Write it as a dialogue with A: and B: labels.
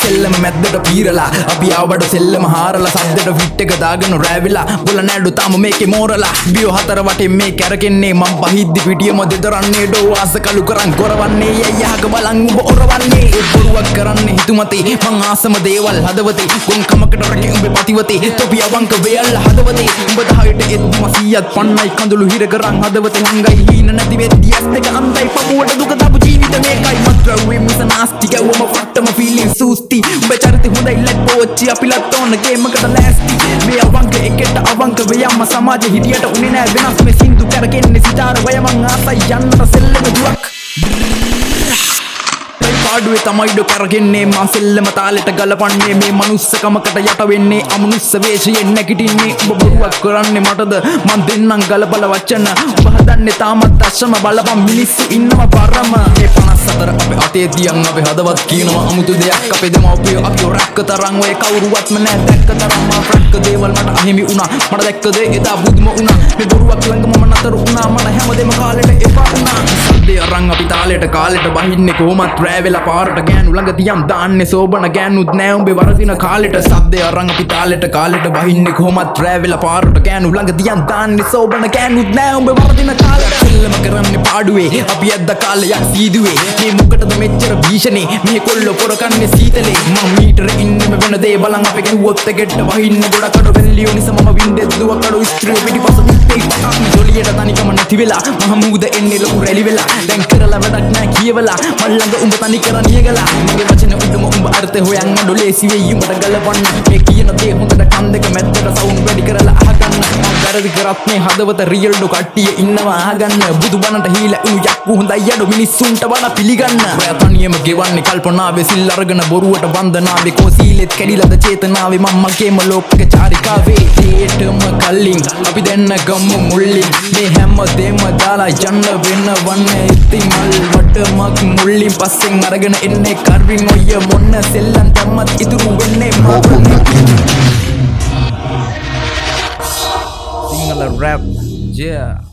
A: සෙල්ලම මැද්දට පීරලා අපි ආවඩ සෙල්ලම හාරලා සද්දට ෆිට් එක දාගෙන රැවිලා බොල නෑඩු තාම මේකේ මෝරලා බියෝ හතර වටේ මේ කැරකෙන්නේ මං පහිද්දි පිටියම දෙදරන්නේ ඩෝවාස කලු කරන් කොරවන්නේ යයහක බලන් උඹ ඔරවන්නේ බොරුවක් කරන්නේ හිතුමතේ මං ආසම දේවල් හදවතේ ගොන්කමකට රැකේ උඹේ පතිවතේ තොපි අවංක වේල් හදවතේ උඹ 10ට එද්දිම 100ක් පන්නයි කඳුළු හිර කරන් හදවතේ හංගයි හීන නැති වෙද්දි ඇස් දෙක අන්තයි පපුවට දුක දාපු ජීවිත මේකයි මත්ද්‍රව්‍ය මිස නාස්ති ගැවුම ෆට්ටම ෆීලින් සූස්ති උඹ චරිත හොඳයි ලැක් පෝච්චි අපිලත් ඕන ගේමකට ලෑස්ති මේ අවංක එකට අවංක වෙයම්ම සමාජෙ හිටියට උනේ නෑ වෙනස් මේ සින්දු කරගෙන්නේ සිතාර වය මං ආසයි යන්නට සෙල්ලම දුවක් පාඩුවේ තමයිඩ කරගෙන්නේ මං සෙල්ලම තාලෙට ගලපන්නේ මේ මනුස්සකමකට යට වෙන්නේ අමනුස්ස වේශයෙන් නැගිටින්නේ උඹ බොරුවක් කරන්නේ මටද මං දෙන්නම් ගලබල වචන උඹ හදන්නේ තාමත් දශම බලපන් මිනිස්සු ඉන්නවා පරම මේ 54 අපේ අතේ තියන් අපේ හදවත් කියනවා අමුතු දෙයක් අපේ දෙමව්පියෝ අපිව රැක්ක තරම් ඔය කවුරුවත්ම නෑ දැක්ක තරම් මා රැක්ක දේවල් මට අහිමි වුණා මට දැක්ක දේ එදා බුදුම වුණා මේ බොරුවක් ළඟ මම නතර වුණා මට හැමදේම කාලෙට එපා වුණා සද්දේ අරන් අපි තාලෙට කාලෙට බහින්නේ කොහොමත් රැවෙලා පාරට ගෑනු ළඟ තියම් දාන්නේ සෝබන ගෑනුත් නෑ උඹේ වරදින කාලෙට සද්දේ අරන් අපි තාලෙට කාලෙට බහින්නේ කොහොමත් රැවෙලා පාරට ගෑනු ළඟ තියම් දාන්නේ සෝබන ගෑනුත් නෑ උඹේ වරදින කාලෙට සෙල්ලම කරන්නේ පාඩුවේ අපි ඇද්ද කාලයක් සීදුවේ මේ මොකටද මෙච්චර භීෂණේ මේ කොල්ල පොර කන්නේ සීතලේ මම මීටර ඉන්නෙම වෙන දේ බලන් අපි කිව්වොත් එකෙට වහින්න ගොඩකට වෙල්ලියෝ නිසා මම වින්දේ දුවකඩ ස්ත්‍රිය පිටිපස පිටේ පටන් ජොලියට තනිකම නැති වෙලා මහමූද එන්නේ ලොකු රැලි වෙලා දැන් කරලා වැඩක් නෑ කියවලා මල් ළඟ උඹ තනි කර නියගලා මගේ වචන උඩම උඹ අර්ථ හොයන් අඩු ලේසි වෙයි උඹට ගලපන්න මේ කියන දේ හොඳට කන් දෙක මැද්දට සවුන්ඩ් වැඩි කරලා අහගන්න මම වැරදි කරත් මේ හදවත රියල් ඩු කට්ටිය ඉන්නවා අහගන්න බුදු බණට හීලා උණු යක්කු හොඳයි අඩු මිනිස්සුන්ට බණ පිළිගන්න ඔය තනියම ගෙවන්නේ කල්පනාවේ සිල් අරගෙන බොරුවට බන්ධනාවේ කෝසීලෙත් කැඩිලාද චේතනාවේ මම මගේම ලෝක චාරිකාවේ ඒටම කලින් අපි දෙන්න ගමු මුල්ලින් මේ හැම දෙම දාලා යන්න වෙනවන්නේ ඉතින් මල් වටමක් මුල්ලින් පස්සෙන් අරගෙන එන්නේ කර්වින් ඔය මොන්න සෙල්ලම් තමත් ඉතුරු වෙන්නේ සිංහල රැප් yeah